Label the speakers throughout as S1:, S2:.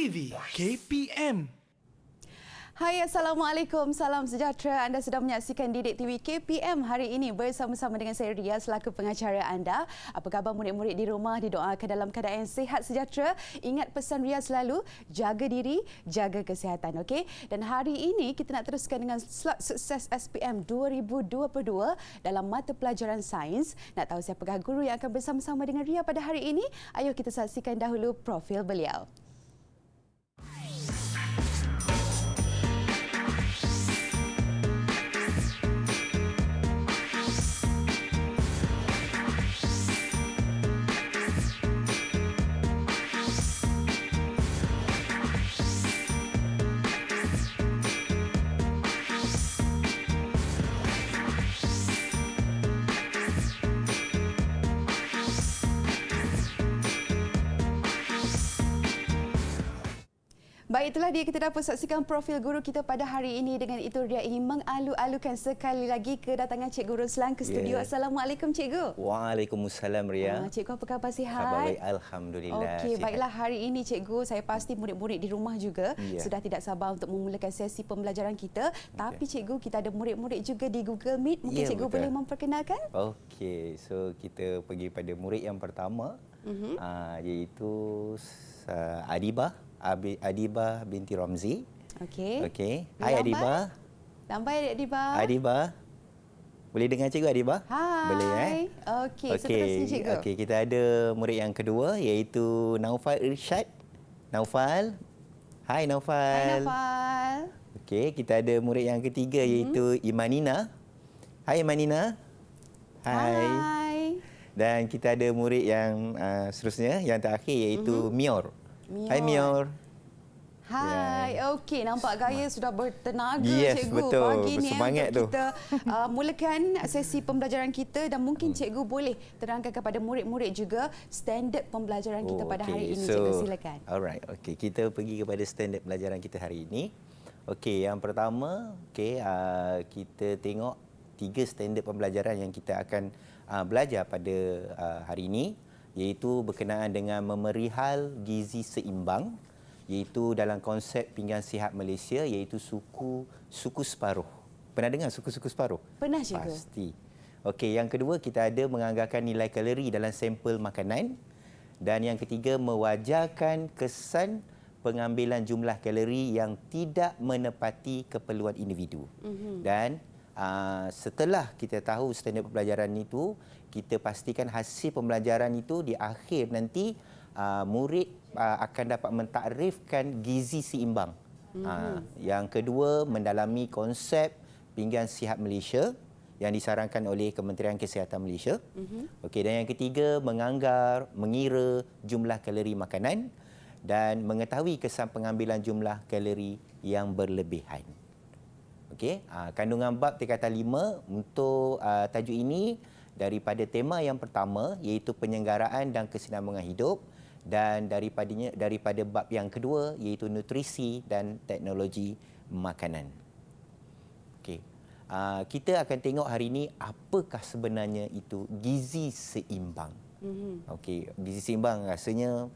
S1: TV KPM.
S2: Hai, Assalamualaikum. Salam sejahtera. Anda sedang menyaksikan Didik TV KPM hari ini bersama-sama dengan saya Ria selaku pengacara anda. Apa khabar murid-murid di rumah? Didoakan dalam keadaan sihat sejahtera. Ingat pesan Ria selalu, jaga diri, jaga kesihatan. Okey? Dan hari ini kita nak teruskan dengan slot sukses SPM 2022 dalam mata pelajaran sains. Nak tahu siapakah guru yang akan bersama-sama dengan Ria pada hari ini? Ayuh kita saksikan dahulu profil beliau. Baik, itulah dia kita dapat saksikan profil guru kita pada hari ini. Dengan itu Ria ingin mengalu-alukan sekali lagi kedatangan Cikgu Ruslan ke studio. Assalamualaikum Cikgu.
S3: Waalaikumsalam Ria.
S2: Cikgu, apa khabar, sihat?
S3: Khabar baik, alhamdulillah.
S2: Okey, baiklah hari ini Cikgu, saya pasti murid-murid di rumah juga sudah tidak sabar untuk memulakan sesi pembelajaran kita. Tapi Cikgu, kita ada murid-murid juga di Google Meet. Mungkin Cikgu boleh memperkenalkan?
S3: Okey, so kita pergi pada murid yang pertama iaitu Adibah binti Ramzi.
S2: Okey.
S3: Okey. Hai Adibah.
S2: Lambai Adibah.
S3: Adibah. Boleh dengar Cikgu Adibah?
S2: Hai.
S3: Boleh
S2: Okey, seterusnya Cikgu.
S3: Okey, kita ada murid yang kedua iaitu Naufal Irsyad. Naufal. Hai Naufal.
S2: Hai Naufal.
S3: Okey, kita ada murid yang ketiga iaitu Imanina. Hai Imanina.
S2: Hai.
S3: Dan kita ada murid yang seterusnya, yang terakhir iaitu Mior. Hai Mior.
S2: Hai. Okey, nampak gaya sudah bertenaga Cikgu.
S3: Betul.
S2: Pagi ni
S3: Bersemangat
S2: untuk kita mulakan sesi pembelajaran kita dan mungkin Cikgu boleh terangkan kepada murid-murid juga standard pembelajaran kita pada hari ini. Cikgu, silakan.
S3: Alright. Okey, kita pergi kepada standard pembelajaran kita hari ini. Okey, yang pertama, kita tengok 3 standard pembelajaran yang kita akan belajar pada hari ini, iaitu berkenaan dengan memerihal gizi seimbang, iaitu dalam konsep pinggan sihat Malaysia, iaitu suku separuh. Pernah dengar suku separuh?
S2: Pernah Cikgu.
S3: Pasti. Okey, yang kedua kita ada menganggarkan nilai kalori dalam sampel makanan, dan yang ketiga mewajarkan kesan pengambilan jumlah kalori yang tidak menepati keperluan individu. Dan setelah kita tahu standard pembelajaran itu, kita pastikan hasil pembelajaran itu di akhir nanti murid akan dapat mentakrifkan gizi seimbang. Yang kedua, mendalami konsep pinggan sihat Malaysia yang disarankan oleh Kementerian Kesihatan Malaysia. Okey, dan yang ketiga, mengira jumlah kalori makanan dan mengetahui kesan pengambilan jumlah kalori yang berlebihan. Okey, kandungan bab tingkatan 5 untuk tajuk ini daripada tema yang pertama iaitu penyelenggaraan dan kesinambungan hidup, dan daripada bab yang kedua iaitu nutrisi dan teknologi makanan. Okey, kita akan tengok hari ini apakah sebenarnya itu gizi seimbang. Okey, gizi seimbang rasanya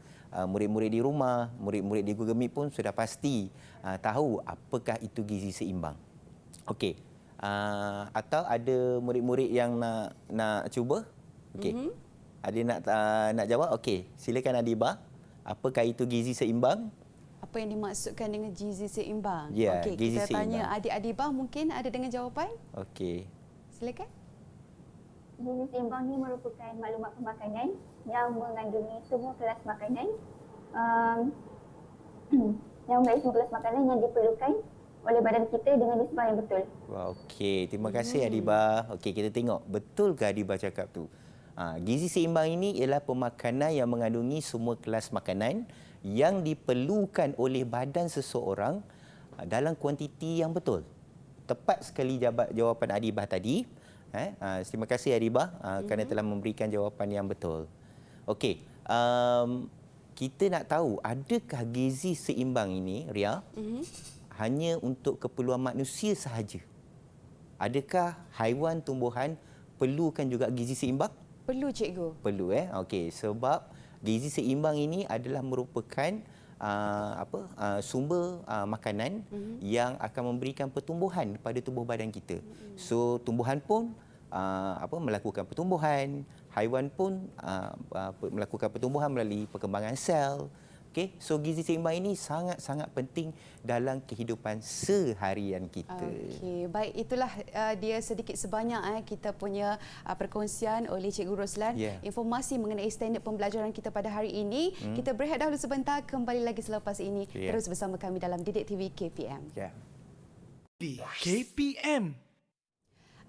S3: murid-murid di rumah, murid-murid di Google Meet pun sudah pasti tahu apakah itu gizi seimbang. Okey, atau ada murid-murid yang nak cuba? Okey. Ada nak jawab? Okey, silakan Adibah. Apakah itu gizi seimbang?
S2: Apa yang dimaksudkan dengan gizi seimbang?
S3: Ya,
S2: Okey,
S3: gizi
S2: kita tanya
S3: seimbang.
S2: adik Adibah, mungkin ada dengan jawapan?
S3: Okey.
S2: Silakan.
S4: Gizi seimbang ini merupakan maklumat pemakanan yang mengandungi semua kelas makanan yang mengandungi semua kelas makanan yang diperlukan oleh badan kita dengan nisbah yang betul.
S3: Okey, terima kasih Adibah. Okey, kita tengok betulkah Adibah cakap tu. Gizi seimbang ini ialah pemakanan yang mengandungi semua kelas makanan yang diperlukan oleh badan seseorang dalam kuantiti yang betul. Tepat sekali jawapan Adibah tadi. Terima kasih Adibah kerana telah memberikan jawapan yang betul. Okey, kita nak tahu adakah gizi seimbang ini, Ria, hanya untuk keperluan manusia sahaja? Adakah haiwan tumbuhan perlukan juga gizi seimbang?
S2: Perlu Cikgu.
S3: Perlu Okey, sebab gizi seimbang ini adalah merupakan sumber makanan yang akan memberikan pertumbuhan pada tubuh badan kita. So tumbuhan pun melakukan pertumbuhan, haiwan pun melakukan pertumbuhan melalui perkembangan sel. Okey, so gizi seimbang ini sangat-sangat penting dalam kehidupan seharian kita.
S2: Okey, baik, itulah dia sedikit sebanyak kita punya perkongsian oleh Cikgu Roslan. Informasi mengenai standard pembelajaran kita pada hari ini. Kita berehat dahulu sebentar, kembali lagi selepas ini. Terus bersama kami dalam Didik TV KPM.
S1: Di KPM.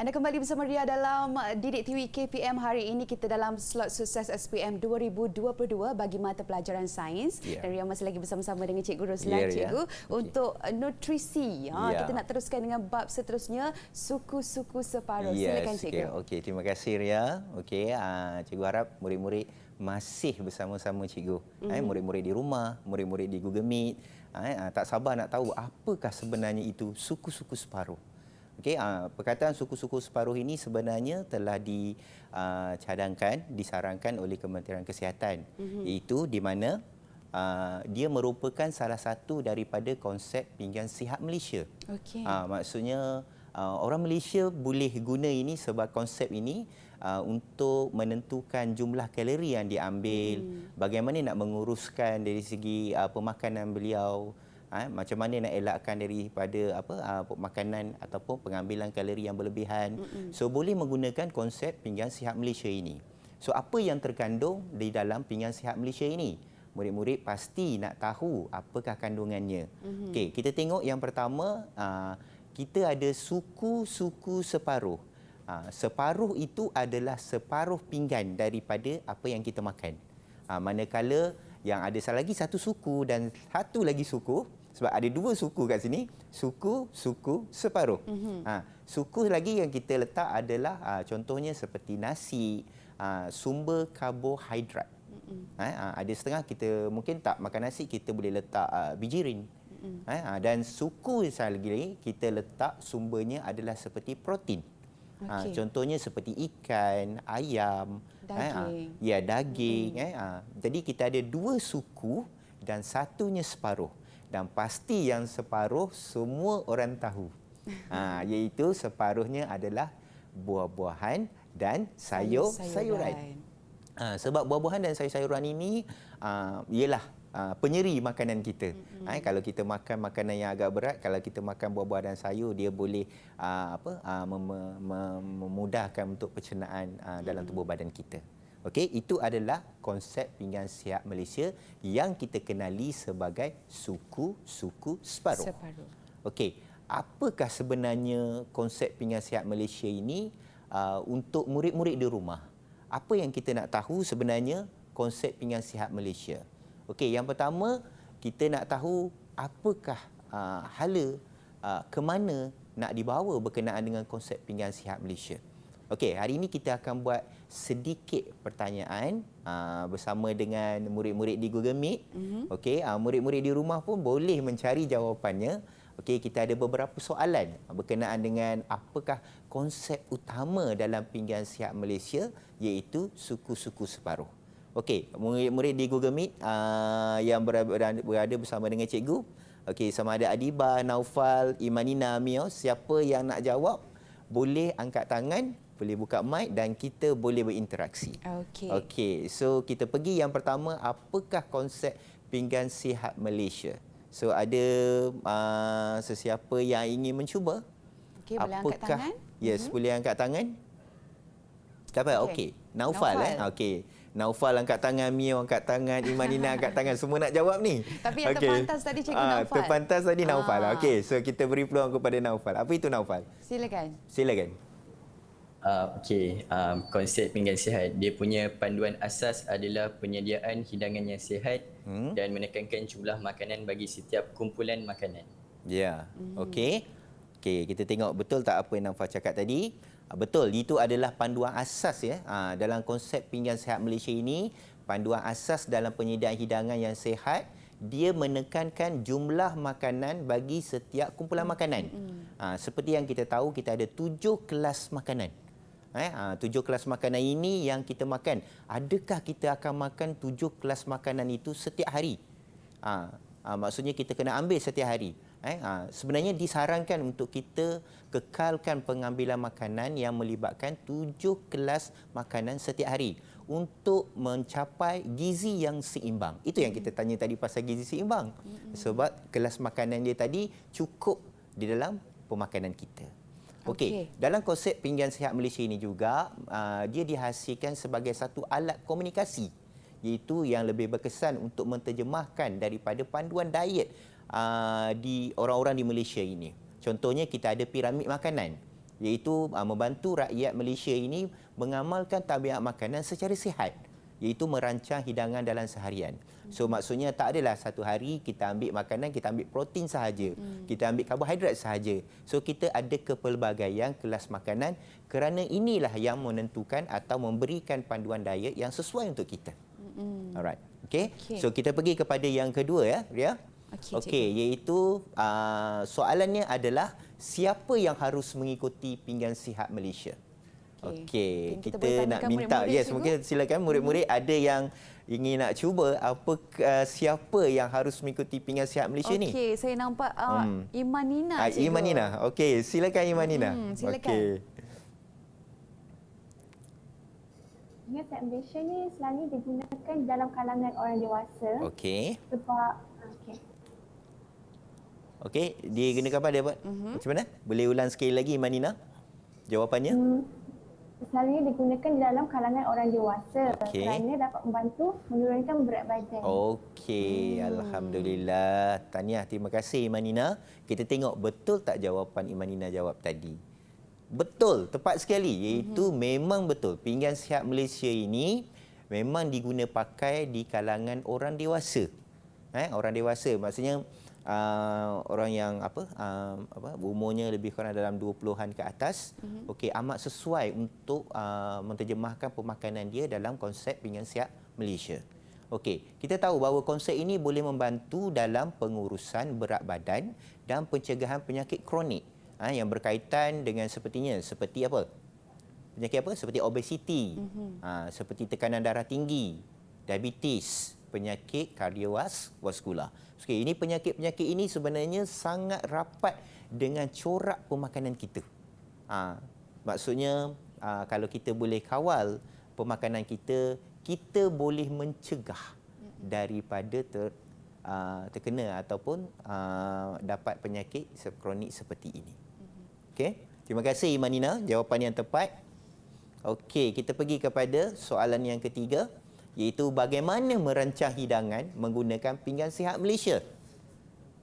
S2: Anda kembali bersama Ria dalam Didik TV KPM. Hari ini kita dalam slot sukses SPM 2022 bagi mata pelajaran sains. Dan Ria masih lagi bersama-sama dengan Cikgu Roslan, Cikgu, untuk nutrisi. Kita nak teruskan dengan bab seterusnya, suku-suku separuh. Silakan Cikgu.
S3: Okey, terima kasih Ria. Okey, Cikgu harap murid-murid masih bersama-sama Cikgu. Murid-murid di rumah, murid-murid di Google Meet, tak sabar nak tahu apakah sebenarnya itu suku-suku separuh. Okey, perkataan suku-suku separuh ini sebenarnya telah dicadangkan, disarankan oleh Kementerian Kesihatan, iaitu di mana dia merupakan salah satu daripada konsep pinggan sihat Malaysia. Maksudnya orang Malaysia boleh guna ini sebab konsep ini untuk menentukan jumlah kalori yang diambil, bagaimana nak menguruskan dari segi pemakanan beliau, macam mana nak elakkan daripada makanan ataupun pengambilan kalori yang berlebihan. So boleh menggunakan konsep pinggan sihat Malaysia ini. So apa yang terkandung di dalam pinggan sihat Malaysia ini? Murid-murid pasti nak tahu apakah kandungannya. Okey, kita tengok yang pertama, kita ada suku-suku separuh. Separuh itu adalah separuh pinggan daripada apa yang kita makan. Manakala yang ada lagi satu suku dan satu lagi suku, sebab ada dua suku kat sini, suku separuh. Suku lagi yang kita letak adalah contohnya seperti nasi, sumber karbohidrat. Ada setengah kita mungkin tak makan nasi, kita boleh letak bijirin. Dan suku yang lagi kita letak sumbernya adalah seperti protein. Contohnya seperti ikan, ayam, daging. Jadi kita ada dua suku dan satunya separuh. Dan pasti yang separuh semua orang tahu. Iaitu separuhnya adalah buah-buahan dan sayur-sayuran. Sebab buah-buahan dan sayur-sayuran ini ialah penyeri makanan kita. Kalau kita makan makanan yang agak berat, kalau kita makan buah-buah dan sayur, dia boleh memudahkan untuk pencernaan dalam tubuh badan kita. Okey, itu adalah konsep pinggan sihat Malaysia yang kita kenali sebagai suku-suku separuh. Okey, apakah sebenarnya konsep pinggan sihat Malaysia ini untuk murid-murid di rumah? Apa yang kita nak tahu sebenarnya konsep pinggan sihat Malaysia? Okey, yang pertama kita nak tahu apakah hala ke mana nak dibawa berkenaan dengan konsep pinggan sihat Malaysia. Okey, hari ini kita akan buat sedikit pertanyaan bersama dengan murid-murid di Google Meet. Okey, murid-murid di rumah pun boleh mencari jawapannya. Okey, kita ada beberapa soalan berkenaan dengan apakah konsep utama dalam pinggan sihat Malaysia, iaitu suku-suku separuh. Okey, murid-murid di Google Meet yang berada bersama dengan cikgu. Okey, sama ada Adiba, Naufal, Imanina, Mio, siapa yang nak jawab boleh angkat tangan, boleh buka mic dan kita boleh berinteraksi. Okey, so kita pergi yang pertama, apakah konsep pinggan sihat Malaysia? So ada sesiapa yang ingin mencuba?
S2: Okey, boleh angkat tangan.
S3: Yes, boleh angkat tangan. Siapa? Okey, Naufal. Okey. Naufal angkat tangan, Mio angkat tangan, Imanina angkat tangan. Semua nak jawab ni.
S2: Tapi yang terpantas tadi Cikgu Naufal.
S3: Terpantas tadi Naufal. Okey, so kita beri peluang kepada Naufal. Apa itu Naufal?
S2: Silakan.
S5: Konsep pinggan sihat, dia punya panduan asas adalah penyediaan hidangan yang sihat dan menekankan jumlah makanan bagi setiap kumpulan makanan.
S3: Okey, kita tengok betul tak apa yang Naufal cakap tadi. Betul, itu adalah panduan asas dalam konsep pinggan sihat Malaysia ini. Panduan asas dalam penyediaan hidangan yang sihat, dia menekankan jumlah makanan bagi setiap kumpulan makanan. Seperti yang kita tahu, kita ada 7 kelas makanan. 7 kelas makanan ini yang kita makan. Adakah kita akan makan 7 kelas makanan itu setiap hari? Maksudnya kita kena ambil setiap hari. Sebenarnya disarankan untuk kita kekalkan pengambilan makanan yang melibatkan 7 kelas makanan setiap hari untuk mencapai gizi yang seimbang. Itu yang kita tanya tadi pasal gizi seimbang. Sebab kelas makanan dia tadi cukup di dalam pemakanan kita. Okey, dalam konsep pinggan sihat Malaysia ini juga dia dihasilkan sebagai satu alat komunikasi, iaitu yang lebih berkesan untuk menterjemahkan daripada panduan diet di orang-orang di Malaysia ini. Contohnya kita ada piramid makanan, iaitu membantu rakyat Malaysia ini mengamalkan tabiat makanan secara sihat, iaitu merancang hidangan dalam seharian. So maksudnya tak adalah satu hari kita ambil makanan, kita ambil protein sahaja, kita ambil karbohidrat sahaja. So kita ada kepelbagaian kelas makanan, kerana inilah yang menentukan atau memberikan panduan diet yang sesuai untuk kita. Alright. Okay. So kita pergi kepada yang kedua ya, Ria. Okey, iaitu soalannya adalah siapa yang harus mengikuti pinggan sihat Malaysia? Okey, kita nak minta mungkin silakan murid-murid ada yang ingin nak cuba siapa yang harus mengikuti pinggan sihat Malaysia ni?
S2: Okey, saya nampak Iman Nina.
S3: Iman Nina. Okey, silakan Iman Nina.
S2: Silakan.
S3: Okey.
S4: Pinggan sihat Malaysia ni selalu digunakan dalam kalangan orang dewasa.
S3: Okey.
S4: Sebab
S3: Okey, digunakan apa dia buat? Macam mana? Boleh ulang sekali lagi Iman Nina? Jawapannya?
S4: Selalunya digunakan dalam kalangan orang dewasa kerana dapat membantu menurunkan berat badan.
S3: Okey, alhamdulillah. Tahniah, terima kasih Iman Nina. Kita tengok betul tak jawapan Iman Nina jawab tadi. Betul, tepat sekali. Iaitu memang betul. Pinggan sihat Malaysia ini memang diguna pakai di kalangan orang dewasa. Orang dewasa maksudnya orang yang umurnya lebih kurang dalam 20-an ke atas. Okey, amat sesuai untuk menterjemahkan pemakanan dia dalam konsep pinggan sihat Malaysia. Okey, kita tahu bahawa konsep ini boleh membantu dalam pengurusan berat badan dan pencegahan penyakit kronik yang berkaitan dengan seperti apa? Penyakit apa? Seperti obesiti, seperti tekanan darah tinggi, diabetes, penyakit kardiovaskular. Okey, ini penyakit-penyakit ini sebenarnya sangat rapat dengan corak pemakanan kita. Maksudnya kalau kita boleh kawal pemakanan kita, kita boleh mencegah daripada terkena ataupun dapat penyakit kronik seperti ini. Okey, terima kasih Iman Nina, jawapan yang tepat. Okey, kita pergi kepada soalan yang ketiga, iaitu bagaimana merancang hidangan menggunakan pinggan sihat Malaysia.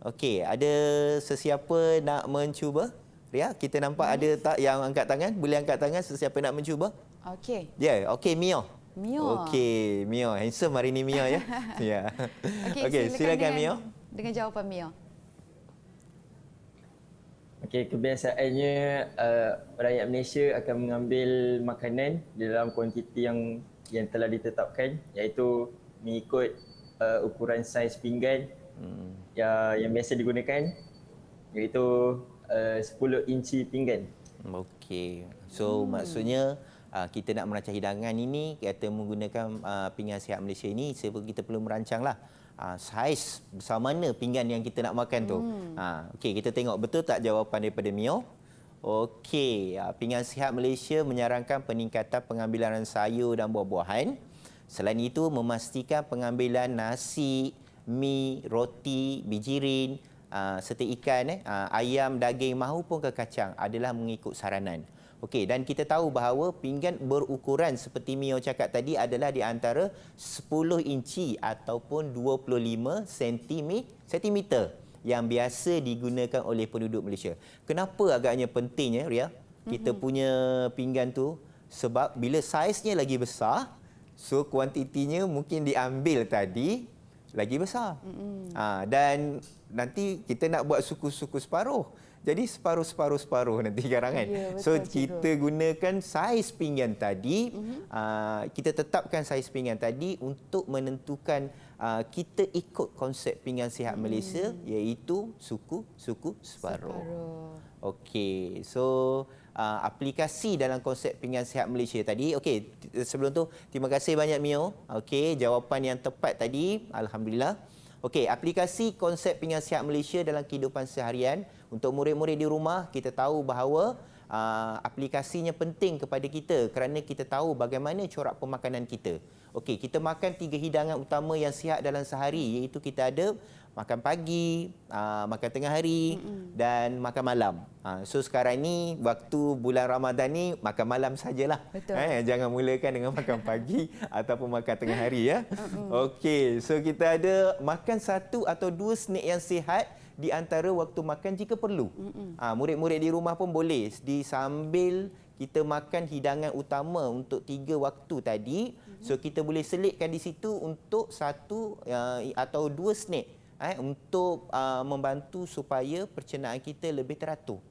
S3: Okey, ada sesiapa nak mencuba? Ria, kita nampak ada tak yang angkat tangan? Boleh angkat tangan sesiapa nak mencuba?
S2: Okey.
S3: Ya, okey Mio.
S2: Mio.
S3: Okey, Mio. Handsome hari ni Mio ya. Ya. Okey, silakan Mio.
S2: Dengan jawapan Mio.
S5: Okey, kebiasaannya rakyat Malaysia akan mengambil makanan dalam kuantiti yang telah ditetapkan, iaitu mengikut ukuran saiz pinggan yang biasa digunakan, iaitu 10 inci pinggan.
S3: Okey. So maksudnya kita nak merancang hidangan ini, kita menggunakan pinggan sihat Malaysia ini, kita perlu merancanglah saiz besar mana pinggan yang kita nak makan tu. Okey, kita tengok betul tak jawapan daripada Mio? Okey, pinggan sihat Malaysia menyarankan peningkatan pengambilan sayur dan buah-buahan. Selain itu, memastikan pengambilan nasi, mi, roti, bijirin, serta ikan, ayam, daging mahupun kekacang adalah mengikut saranan. Okey, dan kita tahu bahawa pinggan berukuran seperti Mio cakap tadi adalah di antara 10 inci ataupun 25 sentimeter yang biasa digunakan oleh penduduk Malaysia. Kenapa agaknya pentingnya, Ria, kita punya pinggan tu? Sebab bila saiznya lagi besar, so kuantitinya mungkin diambil tadi lagi besar. Dan nanti kita nak buat suku-suku separuh. Jadi separuh nanti sekarang kan.
S2: Ya, betul,
S3: so kita gunakan saiz pinggan tadi, kita tetapkan saiz pinggan tadi untuk menentukan kita ikut konsep pinggan sihat Malaysia, iaitu suku separuh. Okey, so aplikasi dalam konsep pinggan sihat Malaysia tadi. Okey, sebelum tu terima kasih banyak Mio. Okey, jawapan yang tepat tadi, alhamdulillah. Okey, aplikasi konsep pinggan sihat Malaysia dalam kehidupan seharian. Untuk murid-murid di rumah, kita tahu bahawa aplikasinya penting kepada kita kerana kita tahu bagaimana corak pemakanan kita. Okey, kita makan 3 hidangan utama yang sihat dalam sehari, iaitu kita ada makan pagi, makan tengah hari dan makan malam. So sekarang ni waktu bulan Ramadan ni makan malam sajalah.
S2: Betul.
S3: Jangan mulakan dengan makan pagi ataupun makan tengah hari ya. Okey, so kita ada makan 1 atau 2 snack yang sihat di antara waktu makan jika perlu. Murid-murid di rumah pun boleh sambil kita makan hidangan utama untuk 3 waktu tadi. So kita boleh selitkan di situ untuk 1 atau 2 snack untuk membantu supaya pencernaan kita lebih teratur.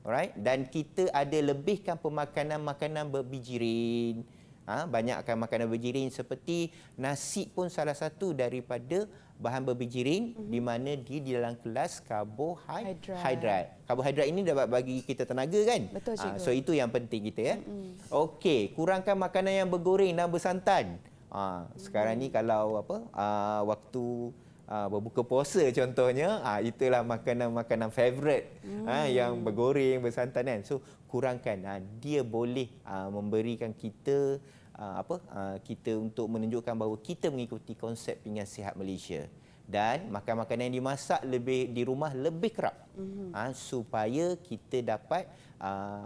S3: Alright? Dan kita ada lebihkan pemakanan makanan berbijirin. Banyakkan makanan berbijirin seperti nasi pun salah satu daripada bahan berbijirin di mana dia di dalam kelas karbohidrat. Karbohidrat ini dapat bagi kita tenaga kan?
S2: Betul, cikgu.
S3: So itu yang penting kita ya. Okey, kurangkan makanan yang bergoreng dan bersantan. Sekarang ni kalau waktu berbuka puasa contohnya, itulah makanan-makanan favorite yang bergoreng, bersantan kan. So kurangkan. Dia boleh memberikan kita kita untuk menunjukkan bahawa kita mengikuti konsep pinggan sihat Malaysia. Dan makan makanan yang dimasak lebih di rumah lebih kerap supaya kita dapat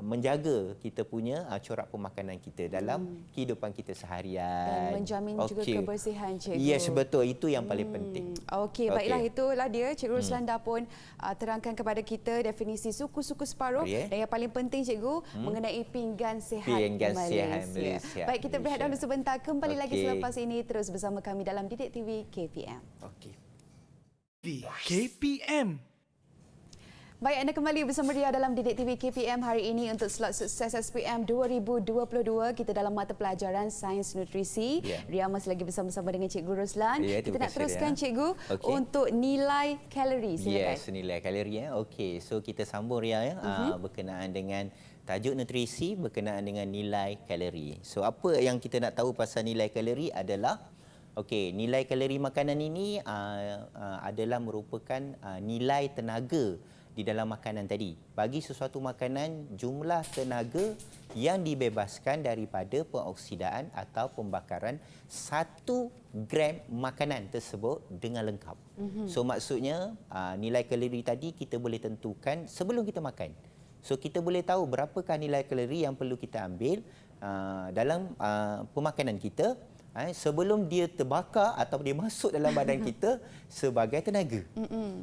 S3: menjaga kita punya corak pemakanan kita dalam kehidupan kita seharian.
S2: Dan menjamin juga kebersihan, cikgu.
S3: Yes, betul. Itu yang paling penting.
S2: Okey, baiklah, itulah dia Cikgu Ruslan pun terangkan kepada kita definisi suku-suku separuh dan yang paling penting cikgu mengenai pinggan sihat Malaysia. Baik, kita berehat dahulu sebentar, kembali lagi selepas ini terus bersama kami dalam Didik TV KPM.
S3: Okey.
S1: KPM.
S2: Baik, anda kembali bersama Ria dalam Didik TV KPM hari ini untuk slot sukses SPM 2022. Kita dalam mata pelajaran Sains Nutrisi. Ria masih lagi bersama-sama dengan Cikgu Ruslan. Kita nak teruskan Cikgu untuk nilai kalori. Silakan.
S3: Yes, nilai kalori. Okey, so kita sambung Ria berkenaan dengan tajuk nutrisi berkenaan dengan nilai kalori. So apa yang kita nak tahu pasal nilai kalori adalah nilai kalori makanan ini adalah merupakan nilai tenaga di dalam makanan tadi. Bagi sesuatu makanan, jumlah tenaga yang dibebaskan daripada pengoksidaan atau pembakaran 1 gram makanan tersebut dengan lengkap. So maksudnya nilai kalori tadi kita boleh tentukan sebelum kita makan. So kita boleh tahu berapakah nilai kalori yang perlu kita ambil dalam pemakanan kita sebelum dia terbakar atau dia masuk dalam badan kita sebagai tenaga.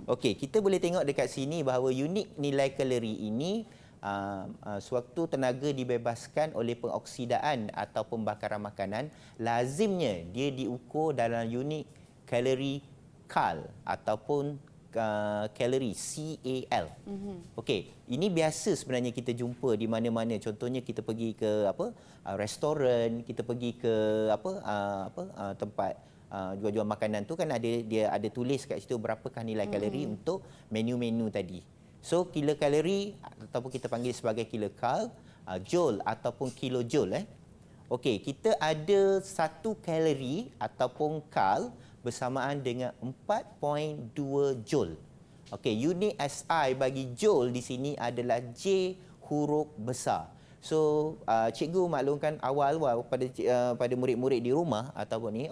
S3: Okey, kita boleh tengok dekat sini bahawa unit nilai kalori ini sewaktu tenaga dibebaskan oleh pengoksidaan atau pembakaran makanan, lazimnya dia diukur dalam unit kalori KAL ataupun kalori CAL. Okey, ini biasa sebenarnya kita jumpa di mana-mana. Contohnya kita pergi ke restoran, kita pergi ke tempat jual-jual makanan tu kan dia ada tulis kat situ berapakah nilai kalori untuk menu-menu tadi. So kilokalori ataupun kita panggil sebagai kilokal, joule ataupun kilojoule. Okey, kita ada 1 kalori ataupun kal bersamaan dengan 4.2 joule. Okey, unit SI bagi joule di sini adalah J huruf besar. So, cikgu maklumkan awal-awal pada murid-murid di rumah ataupun ni,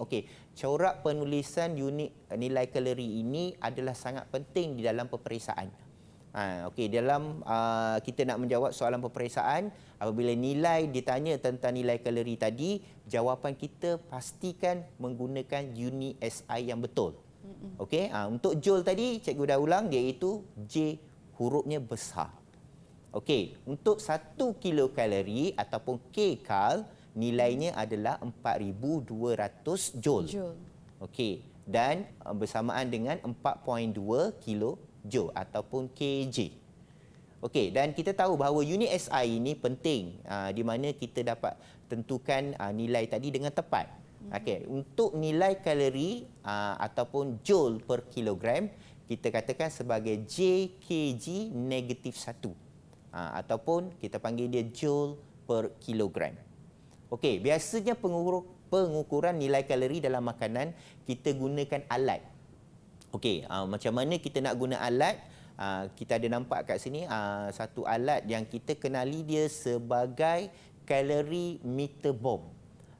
S3: corak penulisan unit nilai kalori ini adalah sangat penting di dalam peperiksaan. Dalam kita nak menjawab soalan peperiksaan, apabila nilai ditanya tentang nilai kalori tadi, jawapan kita pastikan menggunakan unit SI yang betul. Untuk joule tadi cikgu dah ulang, iaitu J hurufnya besar. Untuk 1 kilokalori ataupun kcal, nilainya adalah 4200 joule. Dan bersamaan dengan 4.2 kilojoule ataupun kj. Dan kita tahu bahawa unit SI ini penting di mana kita dapat tentukan nilai tadi dengan tepat. Untuk nilai kalori ataupun joule per kilogram, kita katakan sebagai JKG negatif 1 ataupun kita panggil dia joule per kilogram. Biasanya pengukuran nilai kalori dalam makanan kita gunakan alat. Okey, macam mana kita nak guna alat? Kita ada nampak kat sini satu alat yang kita kenali dia sebagai kalori meter bomb.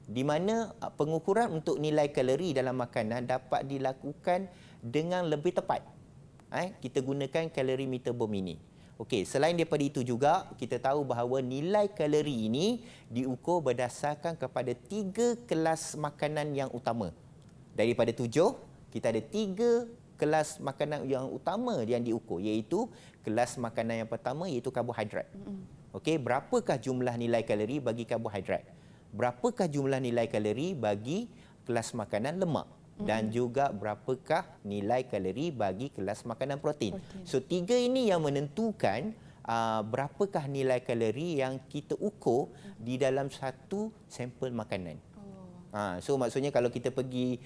S3: Di mana pengukuran untuk nilai kalori dalam makanan dapat dilakukan dengan lebih tepat. Kita gunakan kalori meter bomb ini. Okey, selain daripada itu juga, kita tahu bahawa nilai kalori ini diukur berdasarkan kepada 3 kelas makanan yang utama. Daripada 7, kita ada 3 kelas makanan yang utama yang diukur, iaitu kelas makanan yang pertama iaitu karbohidrat. Okey, berapakah jumlah nilai kalori bagi karbohidrat? Berapakah jumlah nilai kalori bagi kelas makanan lemak? Dan juga berapakah nilai kalori bagi kelas makanan protein. So 3 ini yang menentukan berapakah nilai kalori yang kita ukur di dalam satu sampel makanan. So maksudnya kalau kita pergi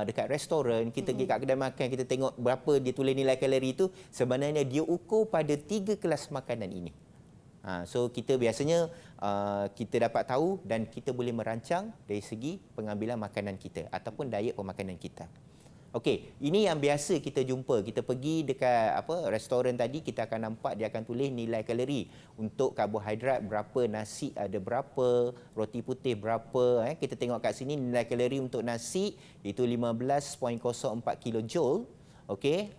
S3: dekat restoran, kita pergi kat kedai makan, kita tengok berapa dia tulis nilai kalori itu, sebenarnya dia ukur pada 3 kelas makanan ini. So kita biasanya kita dapat tahu dan kita boleh merancang dari segi pengambilan makanan kita ataupun diet pemakanan kita. Okey, ini yang biasa kita jumpa. Kita pergi dekat restoran tadi, kita akan nampak dia akan tulis nilai kalori. Untuk karbohidrat berapa, nasi ada berapa, roti putih berapa. Kita tengok kat sini nilai kalori untuk nasi iaitu 15.04 kilojoule, okey,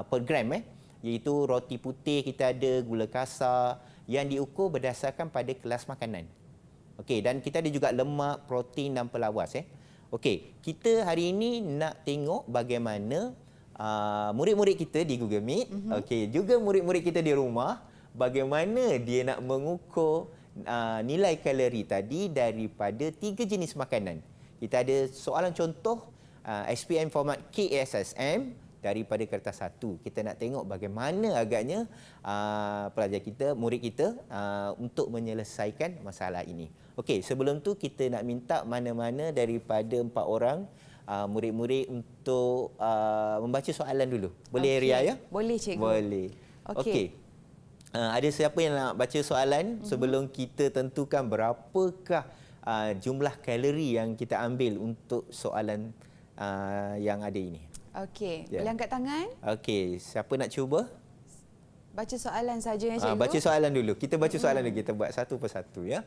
S3: per gram iaitu roti putih kita ada, gula kasar yang diukur berdasarkan pada kelas makanan. Okey, dan kita ada juga lemak, protein dan pelawas. Okey, kita hari ini nak tengok bagaimana murid-murid kita di Google Meet, okey, juga murid-murid kita di rumah, bagaimana dia nak mengukur nilai kalori tadi daripada 3 jenis makanan. Kita ada soalan contoh SPM format KSSM daripada kertas 1. Kita nak tengok bagaimana agaknya pelajar kita, murid kita untuk menyelesaikan masalah ini. Okey, sebelum tu kita nak minta mana-mana daripada 4 orang murid-murid untuk membaca soalan dulu. Boleh Ria ya?
S2: Boleh cikgu.
S3: Boleh. Okey. Ada siapa yang nak baca soalan sebelum kita tentukan berapakah jumlah kalori yang kita ambil untuk soalan yang ada ini?
S2: Okey,
S3: Ya.
S2: boleh angkat tangan?
S3: Okey, siapa nak cuba?
S2: Baca soalan saja ya cikgu.
S3: Baca soalan dulu. Kita baca soalan dulu. Kita buat satu persatu ya.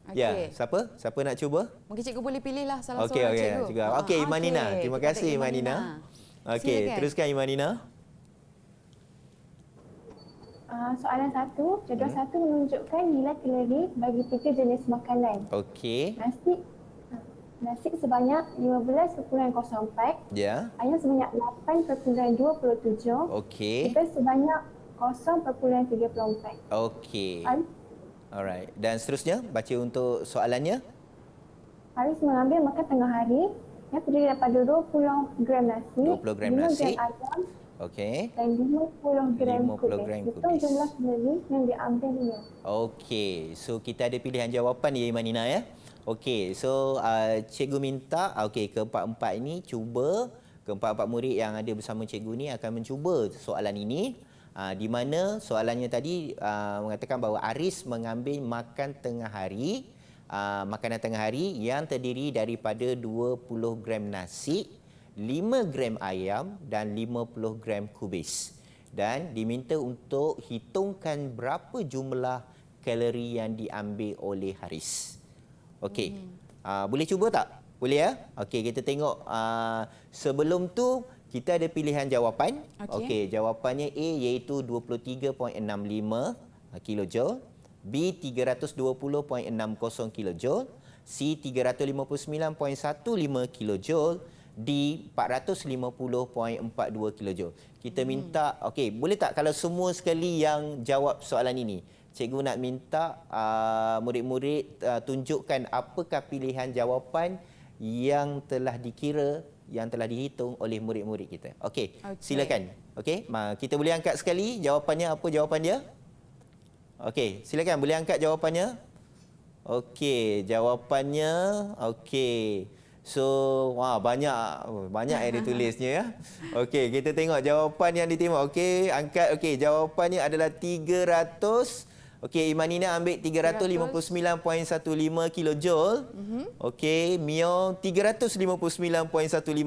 S2: Okey.
S3: Ya, siapa? Siapa nak cuba?
S2: Mungkin cikgu boleh pilihlah salah
S3: Okey,
S2: seorang
S3: okey.
S2: cikgu.
S3: Juga. Okey, Imanina. Terima
S2: kita ada
S3: kasih Imanina. Okey,
S2: Silakan.
S3: teruskan Imanina.
S4: Soalan 1, jadual 1 menunjukkan nilai kalori bagi 3 jenis makanan.
S3: Okey.
S4: Nasi sebanyak 15.04,
S3: Ya.
S4: ayam sebanyak 8.27,
S3: Okey.
S4: ikan sebanyak 0.34.
S3: Okey. Alright. Dan seterusnya baca untuk soalannya.
S4: Haris mengambil makan tengah hari yang terdiri daripada 20 gram nasi,
S3: 20 gram
S4: 5
S3: nasi.
S4: gram ayam
S3: Okey.
S4: dan 50 gram
S3: 50 gram
S4: kubis. Hitung
S3: kubis.
S4: jumlah kalori yang diambilnya.
S3: Okey, so kita ada pilihan jawapan ya Imanina ya. Okey, so cikgu minta keempat-empat ini cuba, keempat-empat murid yang ada bersama cikgu ni akan mencuba soalan ini. Di mana soalannya tadi mengatakan bahawa Aris mengambil makan tengah hari, makanan tengah hari yang terdiri daripada 20 gram nasi, 5 gram ayam dan 50 gram kubis. Dan diminta untuk hitungkan berapa jumlah kalori yang diambil oleh Haris. Okey. Boleh cuba tak? Boleh ya? Okey, kita tengok sebelum tu kita ada pilihan jawapan. Okey, jawapannya A iaitu 23.65 kilojoule, B 320.60 kilojoule, C 359.15 kilojoule, D 450.42 kilojoule. Kita minta, okey, boleh tak kalau semua sekali yang jawab soalan ini? Cikgu nak minta murid-murid tunjukkan apakah pilihan jawapan yang telah dikira, yang telah dihitung oleh murid-murid kita. Okey, silakan. Okey, kita boleh angkat sekali jawapannya, apa jawapan dia? Okey, silakan boleh angkat jawapannya. Okey, jawapannya okey. So, banyak yang ditulisnya ya. Okey, kita tengok jawapan yang diterima. Okey, angkat. Okey, jawapannya adalah 300. Okey, Imanina ambil 359.15 kilojoule. Okey, Mio 359.15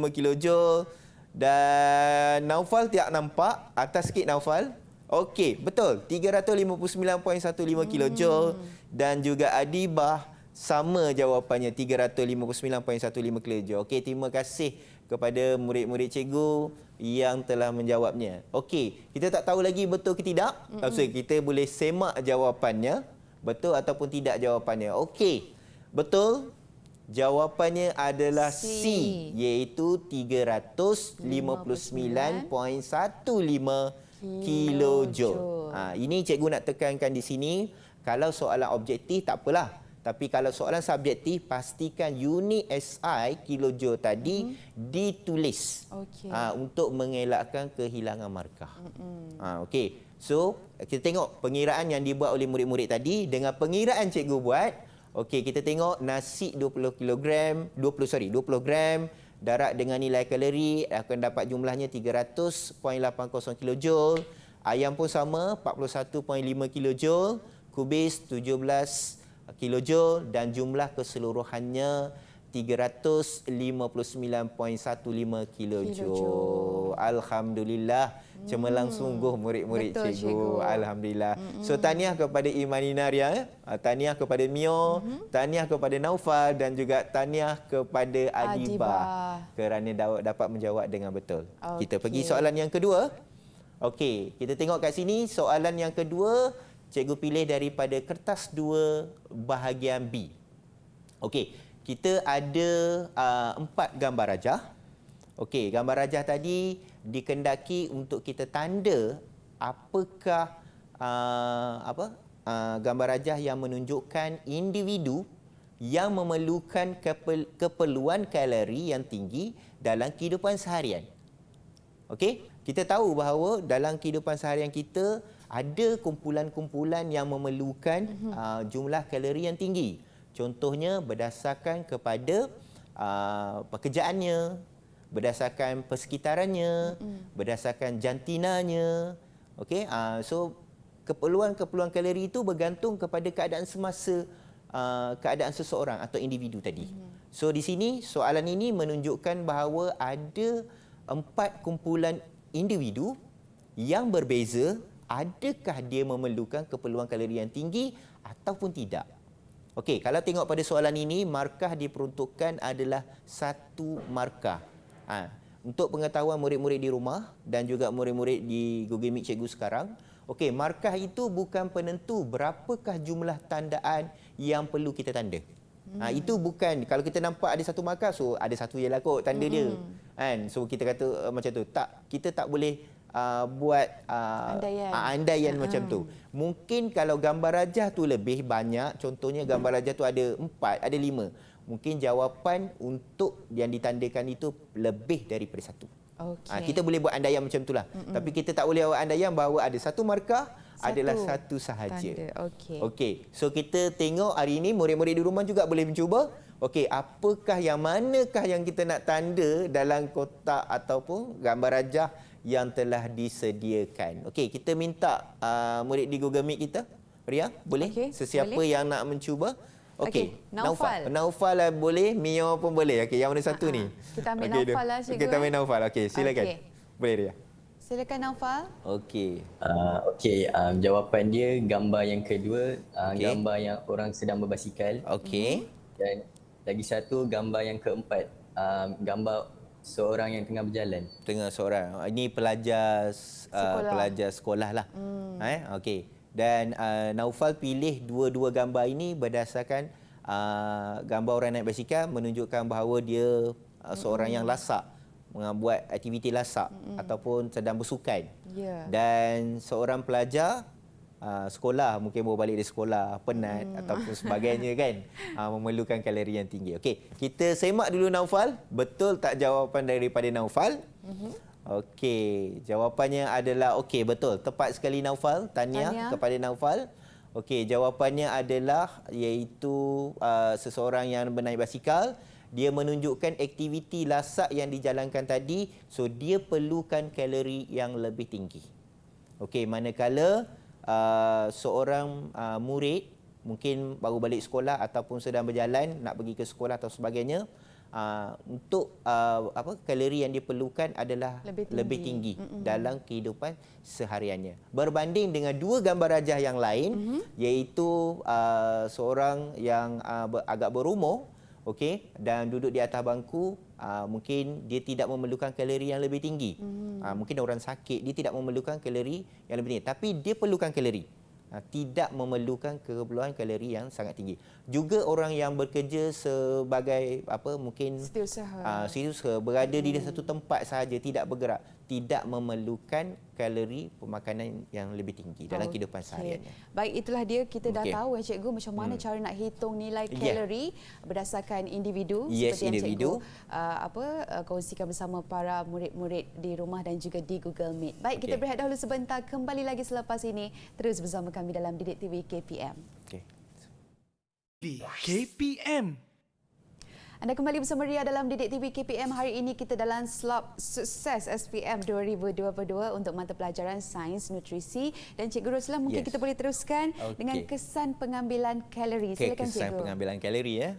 S3: kilojoule Dan Naufal tak nampak. Atas sikit Naufal. Okey, betul. 359.15 kilojoule. Dan juga Adibah sama jawapannya 359.15 kilojoule. Okey, terima kasih kepada murid-murid cikgu yang telah menjawabnya. Okey, kita tak tahu lagi betul ke tidak. Maksudnya kita boleh semak jawapannya. Betul ataupun tidak jawapannya. Okey, betul. Jawapannya adalah C, iaitu 359.15 kilojoule. Ini cikgu nak tekankan di sini, kalau soalan objektif tak apalah. Tapi kalau soalan subjektif, pastikan unit SI kilojoule tadi ditulis untuk mengelakkan kehilangan markah. Okey. So, kita tengok pengiraan yang dibuat oleh murid-murid tadi dengan pengiraan cikgu buat. Okey, kita tengok nasi 20 gram, darat dengan nilai kalori akan dapat jumlahnya 300.80 kilojoule. Ayam pun sama, 41.5 kilojoule, kubis 17 kilojoule dan jumlah keseluruhannya 359.15 kilojoule. Alhamdulillah, cemerlang sungguh murid-murid cikgu. Alhamdulillah. So tahniah kepada Imanina Ria, tahniah kepada Mio, tahniah kepada Naufal dan juga tahniah kepada Adibah kerana dapat menjawab dengan betul. Kita pergi soalan yang kedua. Okey, kita tengok kat sini soalan yang kedua. Cikgu pilih daripada kertas 2 bahagian B. Okey, kita ada 4 gambar rajah. Okey, gambar rajah tadi dikendaki untuk kita tanda apakah gambar rajah yang menunjukkan individu yang memerlukan keperluan kalori yang tinggi dalam kehidupan seharian. Okey, kita tahu bahawa dalam kehidupan seharian kita ada kumpulan-kumpulan yang memerlukan jumlah kalori yang tinggi. Contohnya berdasarkan kepada pekerjaannya, berdasarkan persekitarannya, berdasarkan jantinanya. Okey, so keperluan-keperluan kalori itu bergantung kepada keadaan semasa keadaan seseorang atau individu tadi. So di sini soalan ini menunjukkan bahawa ada 4 kumpulan individu yang berbeza. Adakah dia memerlukan keperluan kalori yang tinggi ataupun tidak? Okey, kalau tengok pada soalan ini, markah diperuntukkan adalah 1 markah. Untuk pengetahuan murid-murid di rumah dan juga murid-murid di Google Meet cikgu sekarang, okey, markah itu bukan penentu berapakah jumlah tandaan yang perlu kita tanda. Itu bukan, kalau kita nampak ada 1 markah, so ada 1 je lah kot tanda dia. Kan? So kita kata macam tu. Tak, kita tak boleh buat andaian macam tu. Mungkin kalau gambar rajah tu lebih banyak, contohnya gambar rajah tu ada 4, ada 5. Mungkin jawapan untuk yang ditandakan itu lebih daripada 1. Kita boleh buat andaian macam itulah. Tapi kita tak boleh buat andaian bahawa ada 1 markah adalah 1 sahaja. Okey. So kita tengok hari ini murid-murid di rumah juga boleh mencuba. Okey, apakah yang manakah yang kita nak tanda dalam kotak ataupun gambar rajah yang telah disediakan. Okey, kita minta murid di Google Meet kita. Ria, boleh? Sesiapa yang nak mencuba. Okey, Naufal. Naufal boleh, Mio pun boleh. Okey, yang mana satu ni?
S2: Kita ambil Naufal lah, cikgu.
S3: Kita ambil Naufal. Okey, silakan. Boleh, Ria.
S2: Silakan Naufal.
S3: Okey.
S5: Jawapan dia gambar yang kedua, gambar yang orang sedang berbasikal.
S3: Okey.
S5: Dan lagi satu gambar yang keempat, gambar seorang yang tengah berjalan.
S3: Tengah seorang. Ini pelajar sekolah lah. Okey. Dan Naufal pilih dua-dua gambar ini berdasarkan gambar orang naik basikal menunjukkan bahawa dia seorang yang lasak, membuat aktiviti lasak ataupun sedang bersukan. Dan seorang pelajar sekolah, mungkin baru balik dari sekolah, penat ataupun sebagainya kan, memerlukan kalori yang tinggi. Okey, kita semak dulu Naufal. Betul tak jawapan daripada Naufal? Okey, jawapannya adalah okey, betul. Tepat sekali Naufal. Tahniah kepada Naufal. Okey, jawapannya adalah iaitu seseorang yang bernaik basikal. Dia menunjukkan aktiviti lasak yang dijalankan tadi, so dia perlukan kalori yang lebih tinggi. Okey, manakala seorang murid mungkin baru balik sekolah ataupun sedang berjalan nak pergi ke sekolah atau sebagainya, untuk kalori yang diperlukan adalah
S2: Lebih
S3: lebih
S2: tinggi.
S3: tinggi dalam kehidupan sehariannya. Berbanding dengan dua gambar rajah yang lain, iaitu seorang yang agak berumur, okey, dan duduk di atas bangku, mungkin dia tidak memerlukan kalori yang lebih tinggi. Mungkin orang sakit, dia tidak memerlukan kalori yang lebih tinggi, tapi dia perlukan kalori. Tidak memerlukan keperluan kalori yang sangat tinggi. Juga orang yang bekerja sebagai mungkin setiausaha berada di satu tempat sahaja, tidak bergerak, tidak memerlukan kalori pemakanan yang lebih tinggi dalam kehidupan sehariannya.
S2: Baik, itulah dia, kita dah tahu cikgu macam mana cara nak hitung nilai kalori berdasarkan individu seperti yang cikgu kongsikan bersama para murid-murid di rumah dan juga di Google Meet. Baik, kita berehat dahulu sebentar, kembali lagi selepas ini terus bersama kami dalam Didik TV KPM.
S1: Di KPM.
S2: Anda kembali bersama Ria dalam Didik TV KPM. Hari ini kita dalam slot sukses SPM 2022 untuk mata pelajaran Sains Nutrisi. Dan Cikgu Roslan, mungkin kita boleh teruskan dengan kesan pengambilan kalori. Silakan
S3: kesan
S2: Cikgu.
S3: pengambilan kalori ya.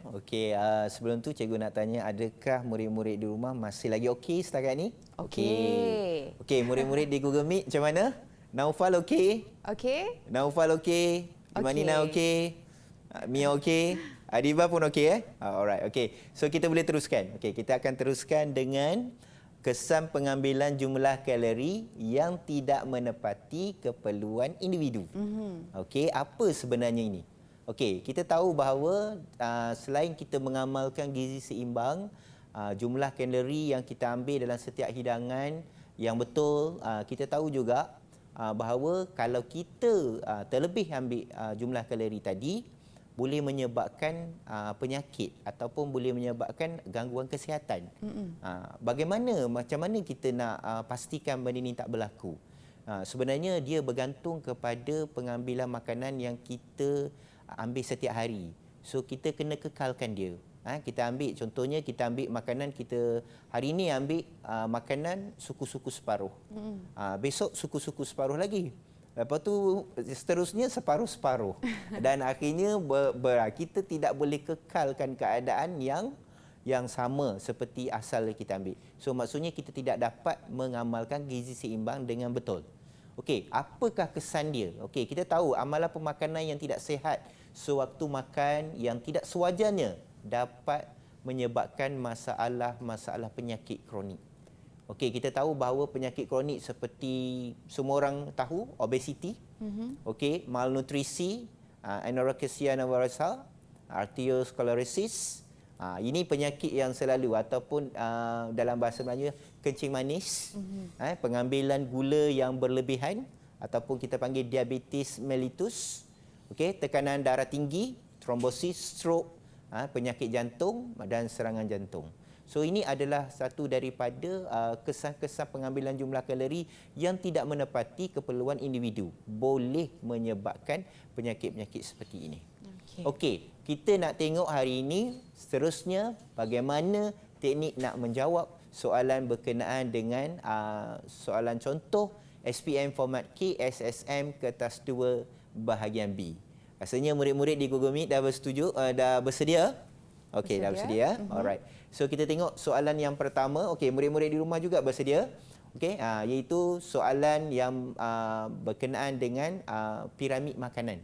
S3: Sebelum tu Cikgu nak tanya, adakah murid-murid di rumah masih lagi okey setakat ni? Okey, murid-murid di Google Meet macam mana? Naufal okey?
S2: Okey.
S3: Naufal okey? Imanina okey? Mia okey? Adiba pun okey alright, okey. So kita boleh teruskan. Okey, kita akan teruskan dengan kesan pengambilan jumlah kalori yang tidak menepati keperluan individu. Okey, apa sebenarnya ini? Okey, kita tahu bahawa selain kita mengamalkan gizi seimbang, jumlah kalori yang kita ambil dalam setiap hidangan yang betul, kita tahu juga bahawa kalau kita terlebih ambil jumlah kalori tadi, boleh menyebabkan penyakit ataupun boleh menyebabkan gangguan kesihatan. Macam mana kita nak pastikan benda ini tak berlaku? Sebenarnya dia bergantung kepada pengambilan makanan yang kita ambil setiap hari. So kita kena kekalkan dia. Kita ambil, contohnya kita ambil makanan, kita hari ini ambil makanan suku-suku separuh. Besok suku-suku separuh lagi. Lepas tu seterusnya separuh-separuh. Dan akhirnya kita tidak boleh kekalkan keadaan yang sama seperti asal kita ambil. So maksudnya kita tidak dapat mengamalkan gizi seimbang dengan betul. Okey, apakah kesan dia? Okey, kita tahu amalan pemakanan yang tidak sihat sewaktu makan yang tidak sewajarnya dapat menyebabkan masalah penyakit kronik. Okey, kita tahu bahawa penyakit kronik seperti semua orang tahu, obesiti, okey, malnutrisi, anorexia nervosa, arteriosclerosis. Ini penyakit yang selalu ataupun dalam bahasa Melayu kencing manis, pengambilan gula yang berlebihan ataupun kita panggil diabetes mellitus, okey, tekanan darah tinggi, trombosis, stroke, penyakit jantung dan serangan jantung. So ini adalah satu daripada kesan-kesan pengambilan jumlah kalori yang tidak menepati keperluan individu. Boleh menyebabkan penyakit-penyakit seperti ini. Okey, kita nak tengok hari ini seterusnya bagaimana teknik nak menjawab soalan berkenaan dengan soalan contoh SPM format KSSM kertas 2 bahagian B. Rasanya murid-murid di Google Meet dah bersedia? Okey, dah bersedia. Alright. So kita tengok soalan yang pertama. Okey, murid-murid di rumah juga bersedia. Okey, iaitu soalan yang berkenaan dengan piramid makanan.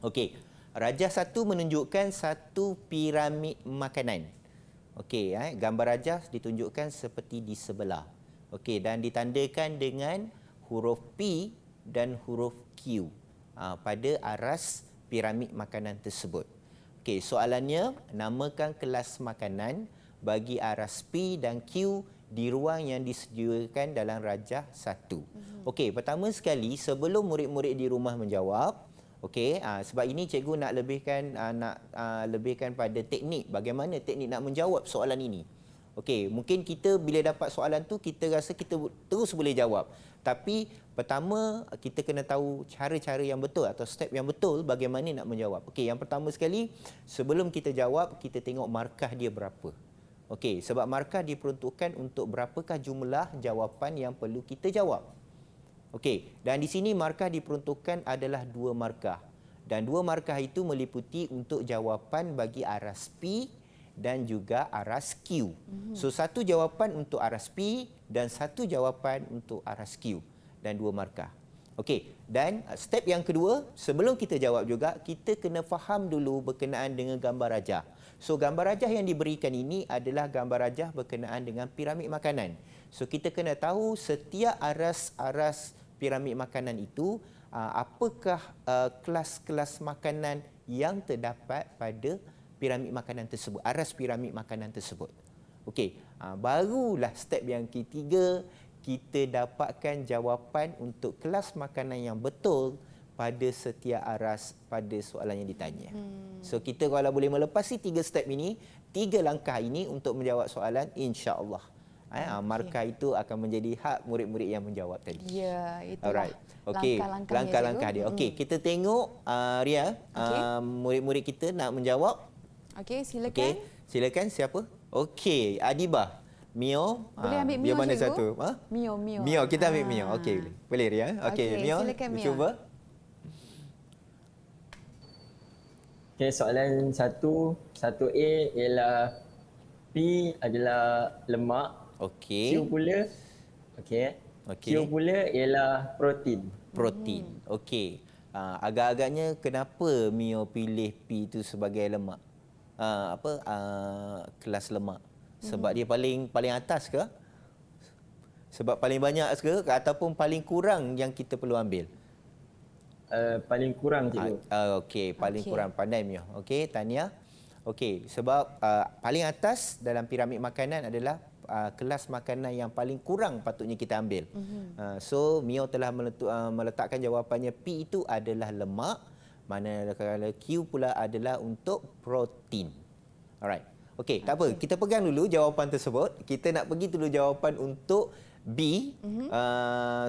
S3: Okey. Rajah 1 menunjukkan satu piramid makanan. Okey, gambar rajah ditunjukkan seperti di sebelah. Okey, dan ditandakan dengan huruf P dan huruf Q pada aras piramid makanan tersebut. Okey, soalannya, namakan kelas makanan bagi aras P dan Q di ruang yang disediakan dalam rajah 1. Okey, pertama sekali sebelum murid-murid di rumah menjawab, okey, sebab ini cikgu nak lebihkan pada teknik, bagaimana teknik nak menjawab soalan ini. Okey, mungkin kita bila dapat soalan tu kita rasa kita terus boleh jawab. Tapi pertama kita kena tahu cara-cara yang betul atau step yang betul bagaimana nak menjawab. Okey, yang pertama sekali sebelum kita jawab kita tengok markah dia berapa. Okey, sebab markah diperuntukkan untuk berapakah jumlah jawapan yang perlu kita jawab. Okey, dan di sini markah diperuntukkan adalah 2 markah. Dan 2 markah itu meliputi untuk jawapan bagi aras P dan juga aras Q. So satu jawapan untuk aras P dan satu jawapan untuk aras Q dan 2 markah. Okey, dan step yang kedua, sebelum kita jawab juga, kita kena faham dulu berkenaan dengan gambar rajah. So gambar rajah yang diberikan ini adalah gambar rajah berkenaan dengan piramid makanan. So kita kena tahu setiap aras-aras piramid makanan itu apakah kelas-kelas makanan yang terdapat pada piramid makanan tersebut, aras piramid makanan tersebut. Okey, barulah step yang ketiga, kita dapatkan jawapan untuk kelas makanan yang betul pada setiap aras pada soalan yang ditanya. So kita kalau boleh melepasi 3 step ini, 3 langkah ini untuk menjawab soalan, insya-Allah. Markah itu akan menjadi hak murid-murid yang menjawab tadi.
S2: Ya, itulah.
S3: Alright. Okey, langkah-langkah dia. Okey, kita tengok Ria, murid-murid kita nak menjawab.
S2: Okey, silakan.
S3: Okey, silakan siapa? Okey, Adibah. Mio.
S2: Boleh ambil Mio,
S3: Biar mana
S2: cikgu?
S3: satu?
S2: Mio.
S3: Mio, kita ambil Mio. Okey, boleh. Boleh Ria? Okey, Mio.
S2: Silakan Mio.
S3: Cuba.
S5: Okay, soalan 1A ialah P adalah lemak.
S3: Okey.
S5: Q pula
S3: Okey.
S5: Q pula ialah protein.
S3: Protein. Okey. Agak-agaknya kenapa Mio pilih P itu sebagai lemak? Kelas lemak. Sebab dia paling atas ke? Sebab paling banyak ke ataupun paling kurang yang kita perlu ambil?
S5: Paling kurang cikgu.
S3: Okey, paling kurang. Pandai Mio. Okey, Tania. Okey, sebab paling atas dalam piramid makanan adalah kelas makanan yang paling kurang patutnya kita ambil. So Mio telah meletakkan jawapannya P itu adalah lemak, manakala Q pula adalah untuk protein. Alright. Okey, tak apa. Kita pegang dulu jawapan tersebut. Kita nak pergi dulu jawapan untuk B,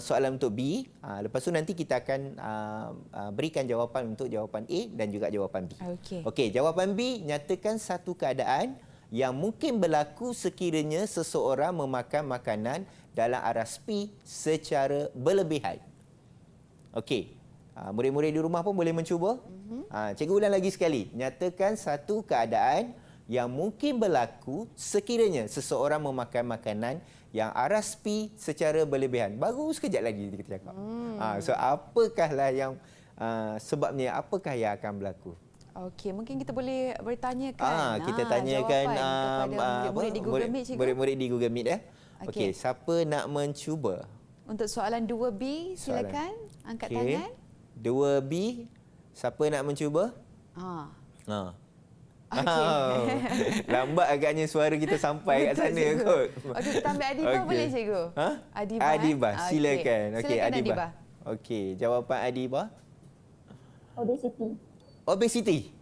S3: soalan untuk B. Lepas tu nanti kita akan berikan jawapan untuk jawapan A dan juga jawapan B. Okey, jawapan B nyatakan satu keadaan yang mungkin berlaku sekiranya seseorang memakan makanan dalam aras P secara berlebihan. Okey, murid-murid di rumah pun boleh mencuba. Cikgu ulang lagi sekali. Nyatakan satu keadaan yang mungkin berlaku sekiranya seseorang memakan makanan yang aras P secara berlebihan. Baru sekejap lagi kita cakap. So apakahlah yang sebabnya, apakah yang akan berlaku?
S2: Okey, mungkin kita boleh bertanyakan.
S3: Kita tanyakan
S2: kepada murid-murid di Google Meet, cikgu.
S3: Murid-murid di Google Meet ya. Okey, siapa nak mencuba?
S2: Untuk soalan 2B, silakan angkat tangan.
S3: 2B, siapa nak mencuba? Lambat agaknya suara kita sampai kat sana kot.
S2: Okey, kita ambil Adibah boleh cikgu?
S3: Adibah, silakan. Okey,
S2: Silakan
S3: Adibah. Okey, jawapan Adibah?
S4: Obesity.
S3: Obesity.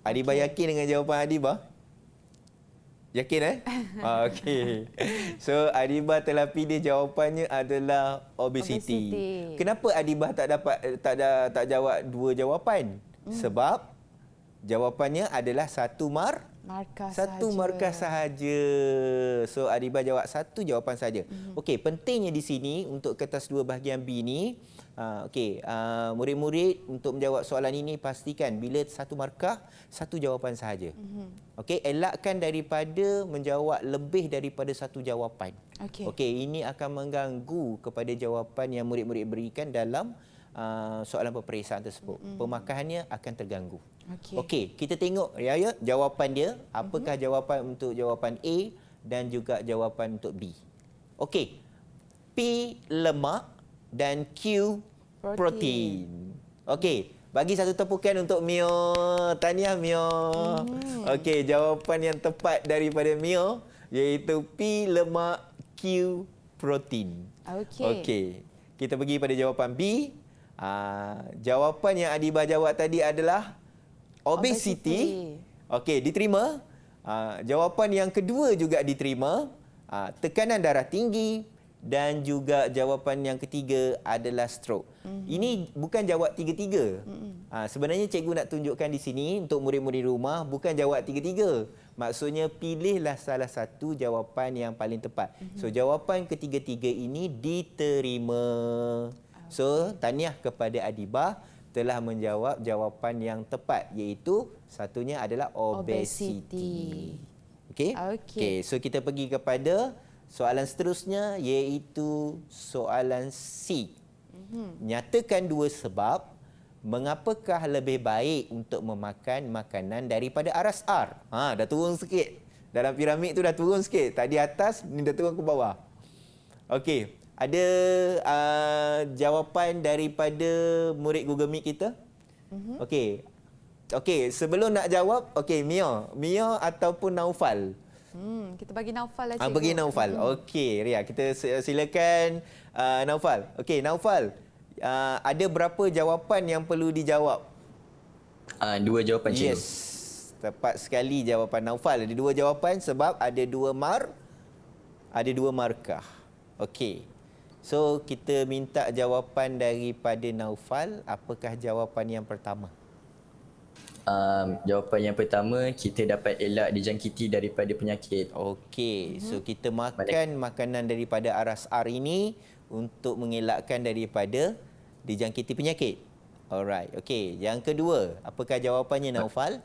S3: Adibah yakin dengan jawapan Adibah? Yakin Okey. So Adibah telah pilih jawapannya adalah obesity. Kenapa Adibah tak jawab 2 jawapan? Sebab jawapannya adalah satu markah sahaja. So Adibah jawab satu jawapan saja. Okey, pentingnya di sini untuk kertas 2 bahagian B ni, murid-murid untuk menjawab soalan ini pastikan bila satu markah, satu jawapan sahaja. Okey, elakkan daripada menjawab lebih daripada satu jawapan. Okey, ini akan mengganggu kepada jawapan yang murid-murid berikan dalam soalan peperiksaan tersebut. Pemarkahannya akan terganggu. Okey, kita tengok ya jawapan dia. Apakah jawapan untuk jawapan A dan juga jawapan untuk B. Okey. P lemak dan Q protein. Okey, bagi satu tepukan untuk Mio. Tahniah Mio. Okey, jawapan yang tepat daripada Mio iaitu P lemak, Q protein. Okey. Kita pergi pada jawapan B. Jawapan yang Adibah jawab tadi adalah obesity. Okey, diterima. Jawapan yang kedua juga diterima. Tekanan darah tinggi dan juga jawapan yang ketiga adalah stroke. Ini bukan jawab tiga-tiga. Sebenarnya cikgu nak tunjukkan di sini untuk murid-murid rumah bukan jawab tiga-tiga. Maksudnya pilihlah salah satu jawapan yang paling tepat. So jawapan ketiga-tiga ini diterima. So tahniah kepada Adibah. telah menjawab jawapan yang tepat, iaitu satunya adalah obesity. Okey?
S2: Okey.
S3: So kita pergi kepada soalan seterusnya, iaitu soalan C. Nyatakan 2 sebab mengapakah lebih baik untuk memakan makanan daripada aras R. Dah turun sikit. Dalam piramid tu dah turun sikit. Tadi atas, ni dah turun ke bawah. Okey, ada jawapan daripada murid Google Meet kita? Okey. Okey, sebelum nak jawab, okey, Mia ataupun Naufal?
S2: Kita bagi Naufal lah, cikgu.
S3: Bagi Naufal. Okey, Ria, kita silakan Naufal. Okey, Naufal. Ada berapa jawapan yang perlu dijawab?
S5: 2 jawapan, cikgu.
S3: Yes. Tepat sekali jawapan Naufal. Ada 2 jawapan sebab ada 2 markah. Okey. So, kita minta jawapan daripada Naufal. Apakah jawapan yang pertama?
S5: Jawapan yang pertama, kita dapat elak dijangkiti daripada penyakit.
S3: Okey, so kita makan makanan daripada aras R ini untuk mengelakkan daripada dijangkiti penyakit. Alright, okey. Yang kedua, apakah jawapannya Naufal?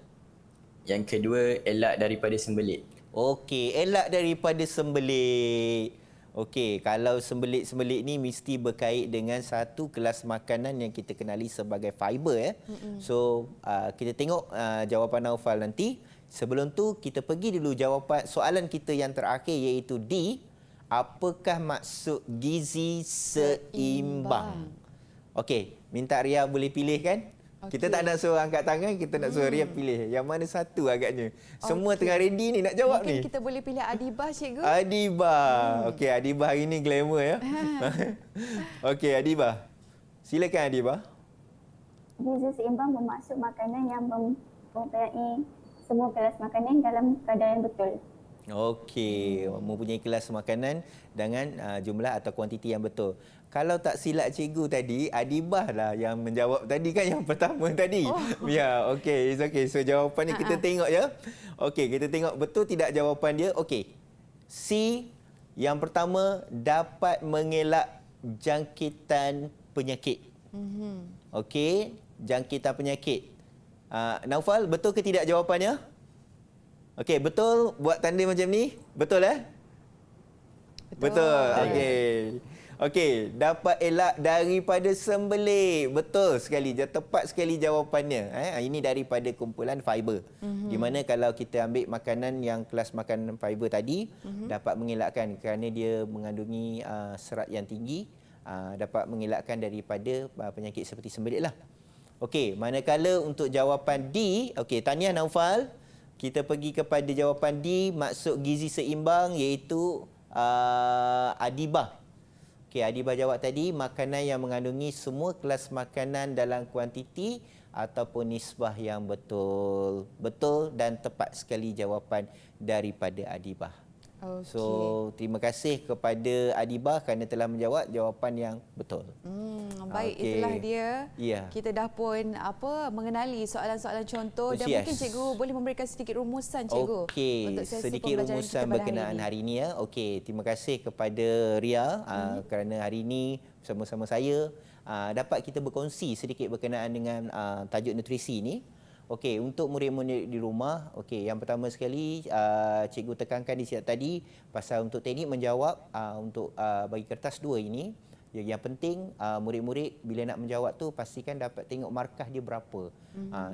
S5: Yang kedua, elak daripada sembelit.
S3: Okey, elak daripada sembelit. Okey, kalau sembelit-sembelit ni mesti berkait dengan satu kelas makanan yang kita kenali sebagai fiber. So, kita tengok jawapan Naufal nanti. Sebelum tu, kita pergi dulu jawapan soalan kita yang terakhir, iaitu D. Apakah maksud gizi seimbang? Okey, minta Ria boleh pilih kan? Kita tak nak suruh angkat tangan, kita nak suruh Ria pilih. Yang mana satu agaknya? Semua tengah ready ni nak jawab
S2: Mungkin
S3: ni.
S2: kita boleh pilih Adibah, cikgu.
S3: Adibah. Okey, Adibah hari ni glamour ya. Okey, Adibah. Silakan Adibah.
S4: Gizi seimbang bermaksud makanan yang mempunyai semua kelas makanan dalam kadar yang betul.
S3: Okey, mempunyai kelas makanan dengan jumlah atau kuantiti yang betul. Kalau tak silap cikgu tadi, Adibah lah yang menjawab tadi kan, yang pertama tadi. Ya, okey, it's okay. So jawapan ni kita tengok ya. Okey, kita tengok betul tidak jawapan dia. Okey. C yang pertama, dapat mengelak jangkitan penyakit. Okey, jangkitan penyakit. Naufal, betul ke tidak jawapannya? Okey, betul buat tanda macam ni? Betul Betul. Okey. Okey, dapat elak daripada sembelit. Betul sekali. Tepat sekali jawapannya. Ini daripada kumpulan fiber. Di mana kalau kita ambil makanan yang kelas makanan fiber tadi, dapat mengelakkan kerana dia mengandungi serat yang tinggi, dapat mengelakkan daripada penyakit seperti sembelit lah. Okey, manakala untuk jawapan D, okey, tahniah Naufal. Kita pergi kepada jawapan D, maksud gizi seimbang, iaitu Adibah. Okey, Adibah jawab tadi, makanan yang mengandungi semua kelas makanan dalam kuantiti ataupun nisbah yang betul. Betul dan tepat sekali jawapan daripada Adibah.
S2: Okay.
S3: So, terima kasih kepada Adibah kerana telah menjawab jawapan yang betul.
S2: Baik,
S3: Okey.
S2: itulah dia.
S3: Ya.
S2: Kita dah pun mengenali soalan-soalan contoh dan
S3: Yes.
S2: mungkin cikgu boleh memberikan sedikit rumusan, cikgu.
S3: Okey,
S2: untuk sesi
S3: sedikit
S2: pembelajaran
S3: rumusan
S2: kita pada
S3: berkenaan hari ini ya. Okey, terima kasih kepada Ria kerana hari ini bersama-sama saya dapat kita berkongsi sedikit berkenaan dengan tajuk nutrisi ini. Okey, untuk murid-murid di rumah, okey, yang pertama sekali cikgu tekankan di siap tadi pasal untuk teknik menjawab untuk bagi kertas 2 ini. Yang penting murid-murid bila nak menjawab tu pastikan dapat tengok markah dia berapa.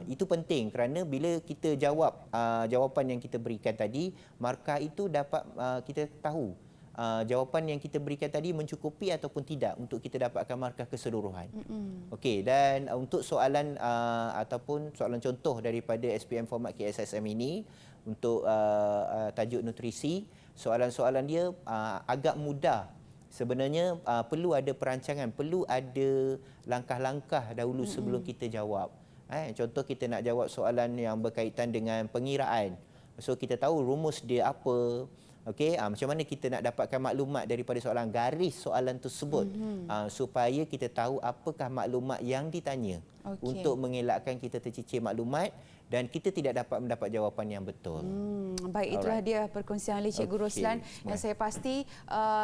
S3: Itu penting kerana bila kita jawab jawapan yang kita berikan tadi, markah itu dapat kita tahu jawapan yang kita berikan tadi mencukupi ataupun tidak untuk kita dapatkan markah keseluruhan. Okey, dan untuk soalan ataupun soalan contoh daripada SPM format KSSM ini untuk tajuk nutrisi, soalan-soalan dia agak mudah. Sebenarnya perlu ada perancangan, perlu ada langkah-langkah dahulu sebelum kita jawab. Contoh kita nak jawab soalan yang berkaitan dengan pengiraan. So kita tahu rumus dia apa. Okey, macam mana kita nak dapatkan maklumat daripada soalan garis soalan tersebut supaya kita tahu apakah maklumat yang ditanya.
S2: Okey.
S3: untuk mengelakkan kita tercicir maklumat dan kita tidak dapat mendapat jawapan yang betul.
S2: Baik, itulah dia perkongsian oleh Cikgu
S3: Okey,
S2: Roslan yang saya pasti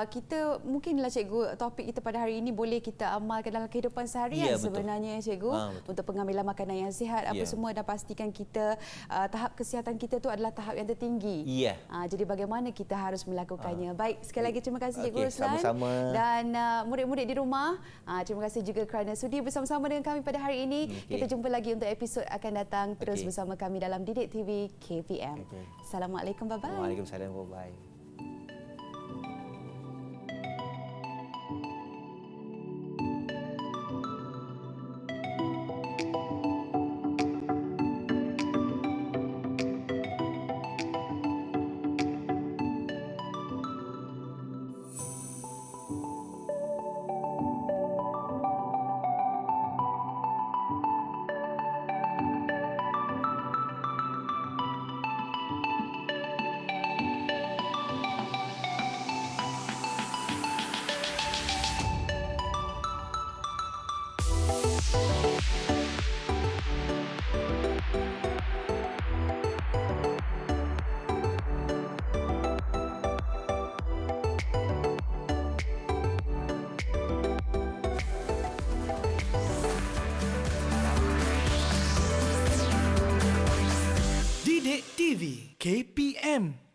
S2: kita mungkinlah Cikgu topik kita pada hari ini boleh kita amalkan dalam kehidupan seharian
S3: Ya, betul.
S2: sebenarnya Cikgu
S3: Betul.
S2: untuk pengambilan makanan yang sihat apa
S3: Ya.
S2: semua dan pastikan kita tahap kesihatan kita tu adalah tahap yang tertinggi.
S3: Ya.
S2: Jadi bagaimana kita harus melakukannya. Baik, sekali lagi terima kasih Cikgu
S3: Okey,
S2: Roslan
S3: sama-sama.
S2: dan murid-murid di rumah terima kasih juga kerana sudi bersama-sama dengan kami pada hari ini.
S3: Okey.
S2: Kita jumpa lagi untuk episod akan datang terus
S3: Okey.
S2: bersama kami dalam Didik TV KPM.
S3: Okey.
S2: Assalamualaikum, bye-bye.
S3: Waalaikumsalam. Bye-bye.
S1: Didik TV KPM